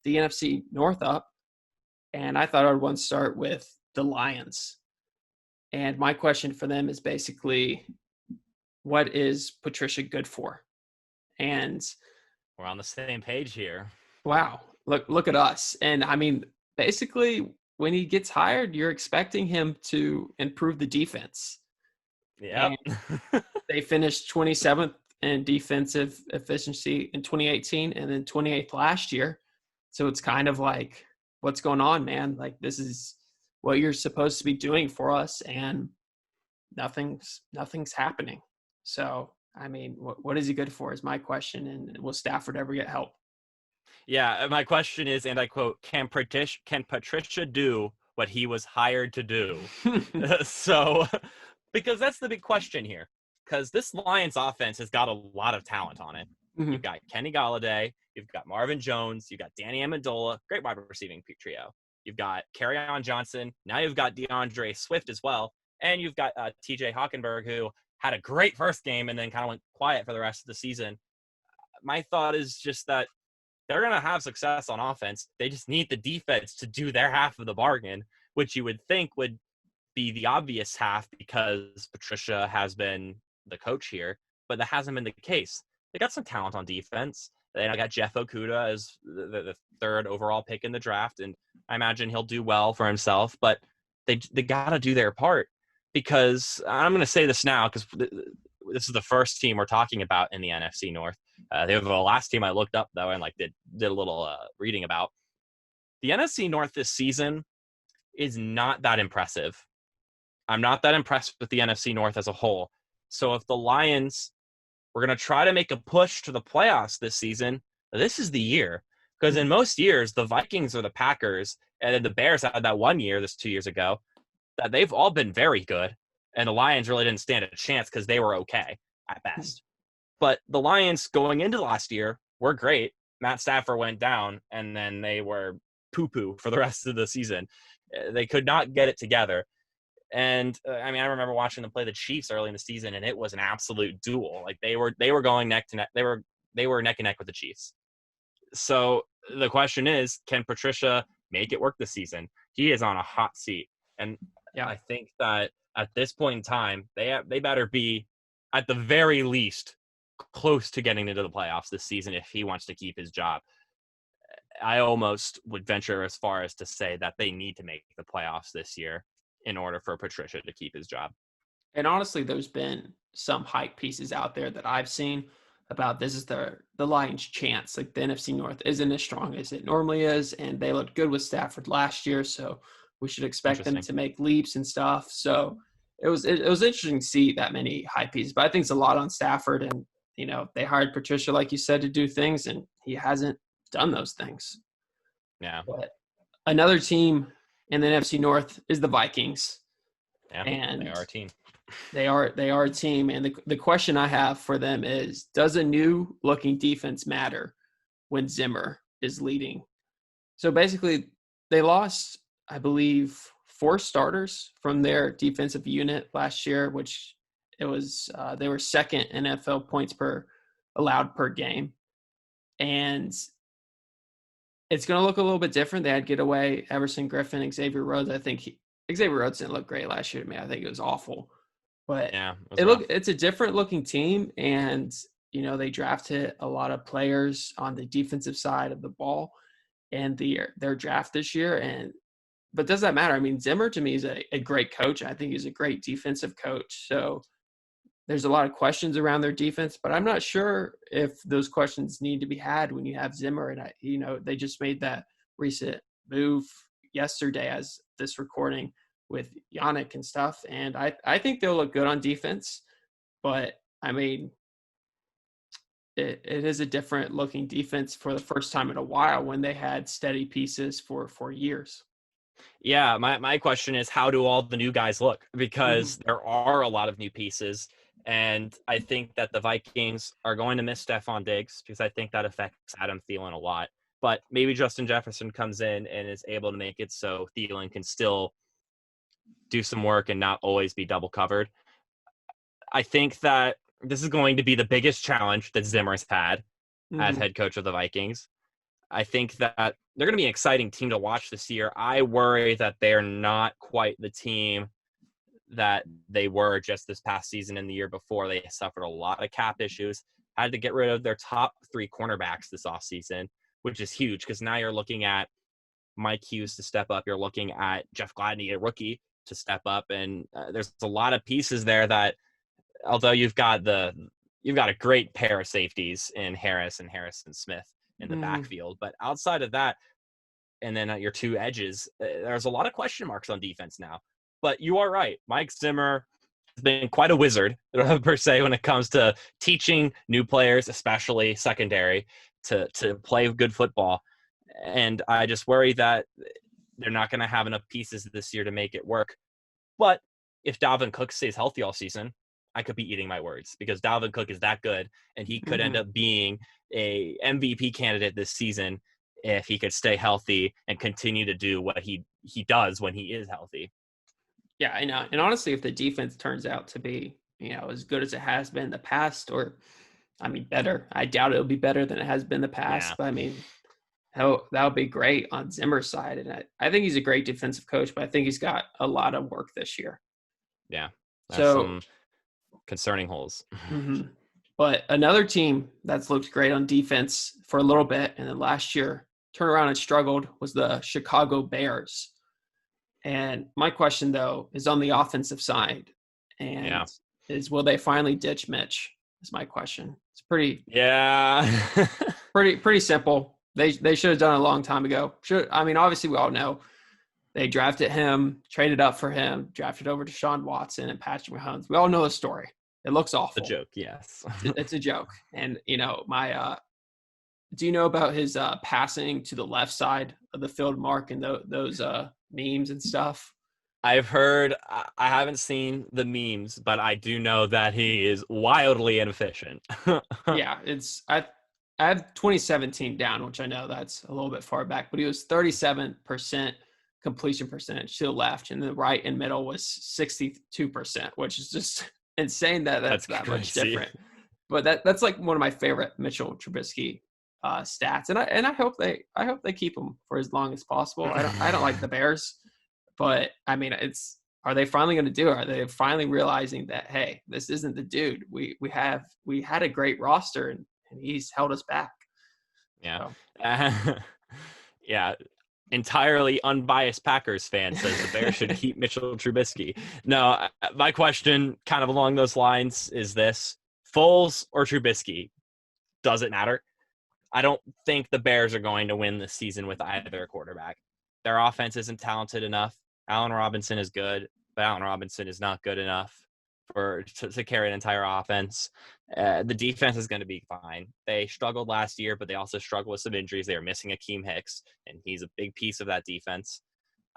the NFC North up, and I thought I would want to start with the Lions. And my question for them is basically, what is Patricia good for? And We're on the same page here. wow, look at us. And I mean, basically, when he gets hired, you're expecting him to improve the defense. Yep. And they finished 27th in defensive efficiency in 2018 and then 28th last year. So it's kind of like, what's going on, man? Like, this is what you're supposed to be doing for us, and nothing's happening. So, I mean, what is he good for is my question, and will Stafford ever get help? Yeah, my question is, and I quote, can Patricia do what he was hired to do? So, because that's the big question here. Because this Lions offense has got a lot of talent on it. Mhm. You've got Kenny Galladay, you've got Marvin Jones, you've got Danny Amendola, great wide receiving trio. You've got Kerryon Johnson. Now you've got DeAndre Swift as well. And you've got TJ Hockenberg, who had a great first game and then kind of went quiet for the rest of the season. My thought is just that they're going to have success on offense. They just need the defense to do their half of the bargain, which you would think would be the obvious half because Patricia has been the coach here, but that hasn't been the case. They got some talent on defense. They got Jeff Okudah as the third overall pick in the draft, and I imagine he'll do well for himself, but they got to do their part, because I'm going to say this now because this is the first team we're talking about in the NFC North. They were the last team I looked up, though, and did a little reading about. The NFC North this season is not that impressive. I'm not that impressed with the NFC North as a whole. So if the Lions were going to try to make a push to the playoffs this season, this is the year. Because in most years, the Vikings or the Packers, and then the Bears had that 1 year, this 2 years ago, that they've all been very good. And the Lions really didn't stand a chance because they were okay at best. But the Lions going into last year were great. Matt Stafford went down, and then they were poo-poo for the rest of the season. They could not get it together. And I mean, I remember watching them play the Chiefs early in the season, and it was an absolute duel. Like they were going neck to neck. They were neck and neck with the Chiefs. So the question is, can Patricia make it work this season? He is on a hot seat, and Yeah. I think that at this point in time, they better be at the very least close to getting into the playoffs this season if he wants to keep his job. I almost would venture as far as to say that they need to make the playoffs this year in order for Patricia to keep his job. And honestly, there's been some hype pieces out there that I've seen about this is the Lions' chance. Like, the NFC North isn't as strong as it normally is, and they looked good with Stafford last year, so we should expect them to make leaps and stuff. So it was interesting to see that many hype pieces. But I think it's a lot on Stafford, and they hired Patricia, like you said, to do things, and he hasn't done those things. Yeah. But another team in the NFC North is the Vikings. Yeah, and they are a team. They are a team, and the question I have for them is, does a new looking defense matter when Zimmer is leading? So basically, they lost, I believe, 4 starters from their defensive unit last year, which it was they were second in NFL points per allowed per game, and it's going to look a little bit different. They had Getaway, Everson Griffin, Xavier Rhodes. I think Xavier Rhodes didn't look great last year to me. I think it was awful. But yeah, it's a different looking team, and they drafted a lot of players on the defensive side of the ball and their draft this year. But does that matter? I mean, Zimmer to me is a great coach. I think he's a great defensive coach. So there's a lot of questions around their defense, but I'm not sure if those questions need to be had when you have Zimmer. And they just made that recent move yesterday as this recording with Yannick and stuff. And I think they'll look good on defense, but I mean, it is a different looking defense for the first time in a while when they had steady pieces for years. Yeah, my question is, how do all the new guys look? Because there are a lot of new pieces, and I think that the Vikings are going to miss Stephon Diggs because I think that affects Adam Thielen a lot. But maybe Justin Jefferson comes in and is able to make it so Thielen can still do some work and not always be double covered. I think that this is going to be the biggest challenge that Zimmer's had as head coach of the Vikings. I think that they're going to be an exciting team to watch this year. I worry that they're not quite the team that they were just this past season and the year before. They suffered a lot of cap issues, had to get rid of their top 3 cornerbacks this offseason, which is huge because now you're looking at Mike Hughes to step up. You're looking at Jeff Gladney, a rookie, to step up. And there's a lot of pieces there that, although you've got a great pair of safeties in Harris and Smith in the backfield, but outside of that, and then at your 2 edges, there's a lot of question marks on defense now. But you are right. Mike Zimmer has been quite a wizard, per se, when it comes to teaching new players, especially secondary, to play good football. And I just worry that they're not going to have enough pieces this year to make it work. But if Dalvin Cook stays healthy all season, I could be eating my words, because Dalvin Cook is that good, and he could end up being a MVP candidate this season if he could stay healthy and continue to do what he does when he is healthy. Yeah, I know. And honestly, if the defense turns out to be, as good as it has been in the past, or, better, I doubt it'll be better than it has been in the past. Yeah. But that would be great on Zimmer's side. And I think he's a great defensive coach, but I think he's got a lot of work this year. Yeah. So some concerning holes. But another team that's looked great on defense for a little bit, and then last year turned around and struggled, was the Chicago Bears. And my question, though, is on the offensive side, and is, will they finally ditch Mitch? Is my question. It's pretty pretty simple. They should have done it a long time ago. Obviously we all know they drafted him, traded up for him, drafted over Deshaun Watson and Patrick Mahomes. We all know the story. It looks awful. It's a joke, yes. It's a joke. And do you know about his passing to the left side of the field mark and those memes and stuff? I've heard. I haven't seen the memes, but I do know that he is wildly inefficient. Yeah, I have 2017 down, which I know that's a little bit far back, but he was 37% completion percentage to the left, and the right and middle was 62%, which is just insane that's that much different. But that's like one of my favorite Mitchell Trubisky stats, and I hope they keep him for as long as possible. I don't like the Bears, but are they finally going to do it? Are they finally realizing that, hey, this isn't the dude? We had a great roster and he's held us back. Yeah. So. Yeah. Entirely unbiased Packers fan says the Bears should keep Mitchell Trubisky. No, my question kind of along those lines is this: Foles or Trubisky? Does it matter? I don't think the Bears are going to win this season with either quarterback. Their offense isn't talented enough. Allen Robinson is good, but Allen Robinson is not good enough to carry an entire offense. The defense is going to be fine. They struggled last year, but they also struggled with some injuries. They are missing Akeem Hicks, and he's a big piece of that defense.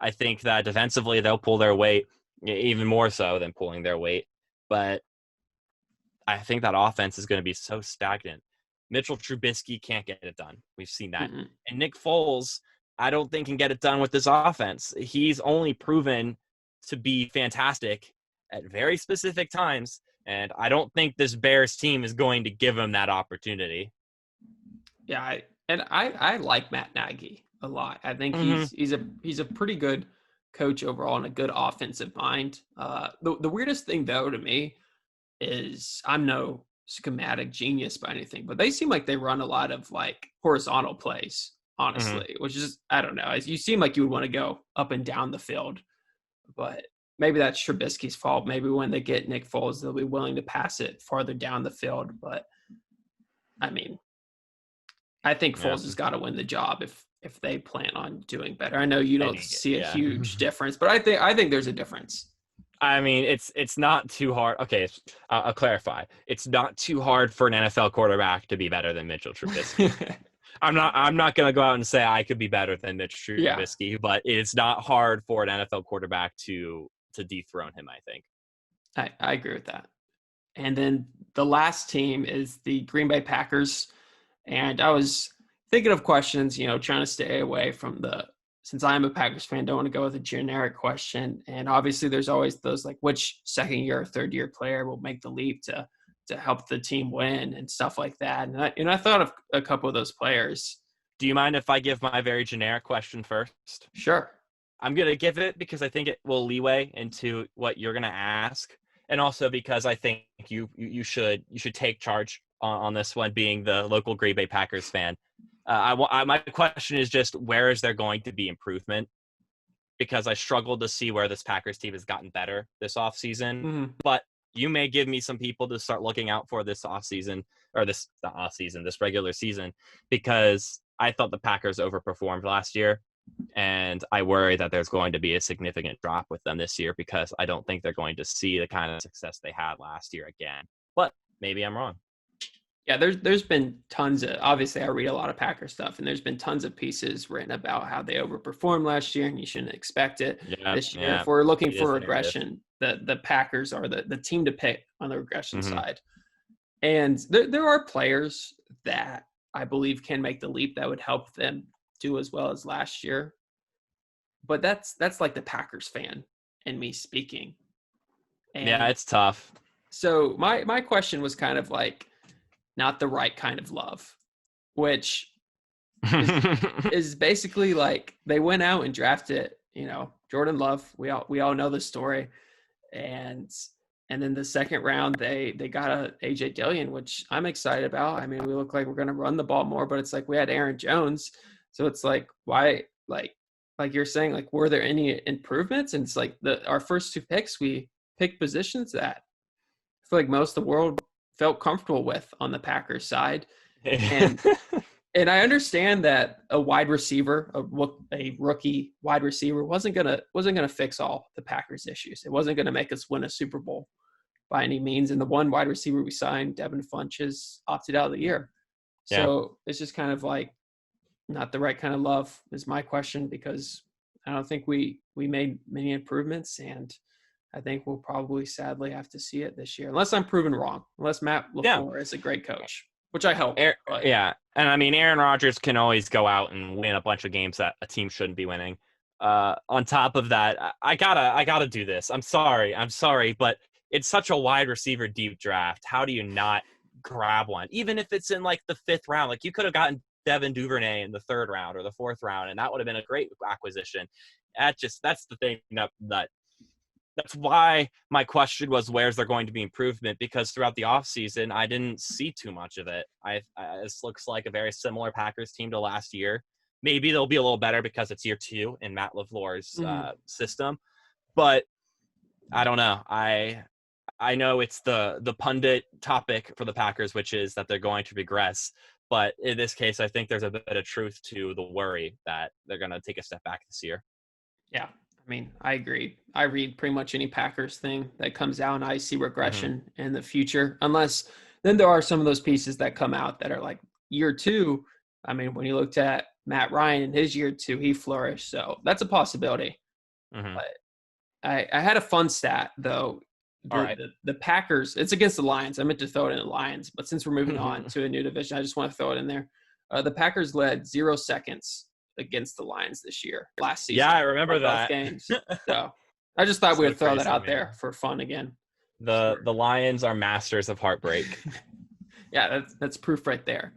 I think that defensively they'll pull their weight, even more so than pulling their weight. But I think that offense is going to be so stagnant. Mitchell Trubisky can't get it done. We've seen that. Mm-hmm. And Nick Foles, I don't think can get it done with this offense. He's only proven to be fantastic at very specific times, and I don't think this Bears team is going to give him that opportunity. Yeah, I like Matt Nagy a lot. I think he's a pretty good coach overall and a good offensive mind. The weirdest thing though to me is, I'm no schematic genius by anything, but they seem like they run a lot of like horizontal plays, honestly, which is, I don't know. You seem like you would want to go up and down the field, but maybe that's Trubisky's fault. Maybe when they get Nick Foles, they'll be willing to pass it farther down the field. But I think Foles has got to win the job if they plan on doing better. I know you don't see a huge difference, but I think there's a difference. It's not too hard. Okay, I'll clarify. It's not too hard for an NFL quarterback to be better than Mitchell Trubisky. I'm not going to go out and say I could be better than Mitch Trubisky, but it's not hard for an NFL quarterback to dethrone him, I think. I agree with that. And then the last team is the Green Bay Packers. And I was thinking of questions, trying to stay away from since I'm a Packers fan, don't want to go with a generic question. And obviously there's always those like, which second year or third year player will make the leap to help the team win and stuff like that. And I thought of a couple of those players. Do you mind if I give my very generic question first? Sure. I'm going to give it because I think it will leeway into what you're going to ask. And also because I think you should take charge on this one, being the local Green Bay Packers fan. My question is just, where is there going to be improvement? Because I struggled to see where this Packers team has gotten better this offseason. Mm-hmm. But you may give me some people to start looking out for this offseason, or this regular season, because I thought the Packers overperformed last year. And I worry that there's going to be a significant drop with them this year because I don't think they're going to see the kind of success they had last year again. But maybe I'm wrong. Yeah, there's been tons of, obviously I read a lot of Packer stuff, and there's been tons of pieces written about how they overperformed last year and you shouldn't expect it this year. If we're looking for regression, the Packers are the team to pick on the regression side. And there are players that I believe can make the leap that would help them do as well as last year. But that's like the Packers fan and me speaking. And yeah, it's tough. So my question was kind of like, not the right kind of love, which is basically like they went out and drafted, Jordan Love. We all know the story. And then the second round, they got a AJ Dillon, which I'm excited about. I mean, we look like we're going to run the ball more, but it's like we had Aaron Jones. So it's like, why, like you're saying, like, were there any improvements? And it's like our first two picks, we picked positions that I feel like most of the world felt comfortable with on the Packers side. And I understand that a wide receiver, a rookie wide receiver wasn't gonna fix all the Packers issues. It wasn't gonna make us win a Super Bowl by any means. And the one wide receiver we signed, Devin Funches, opted out of the year. So it's just kind of like not the right kind of love is my question, because I don't think we made many improvements, and I think we'll probably sadly have to see it this year, unless I'm proven wrong, unless Matt LaFleur is a great coach, which I hope. Yeah. And I mean, Aaron Rodgers can always go out and win a bunch of games that a team shouldn't be winning. On top of that, I gotta do this. I'm sorry, but it's such a wide receiver deep draft. How do you not grab one? Even if it's in like the 5th round, like you could have gotten Devin Duvernay in the 3rd round or the 4th round, and that would have been a great acquisition. That's the thing that's why my question was, where's there going to be improvement? Because throughout the offseason, I didn't see too much of it. This looks like a very similar Packers team to last year. Maybe they'll be a little better because it's year 2 in Matt LaFleur's system. But I don't know. I know it's the pundit topic for the Packers, which is that they're going to regress. But in this case, I think there's a bit of truth to the worry that they're going to take a step back this year. Yeah. I mean, I agree. I read pretty much any Packers thing that comes out, and I see regression in the future, unless then there are some of those pieces that come out that are like year 2. I mean, when you looked at Matt Ryan in his year 2, he flourished. So that's a possibility. But I had a fun stat, though. The Packers, it's against the Lions. I meant to throw it in the Lions, but since we're moving on to a new division, I just want to throw it in there. The Packers led 0 seconds against the Lions this year, last season. Yeah, I remember that. Games. So I just thought we would throw that out there for fun again. The Lions are masters of heartbreak. Yeah, that's proof right there.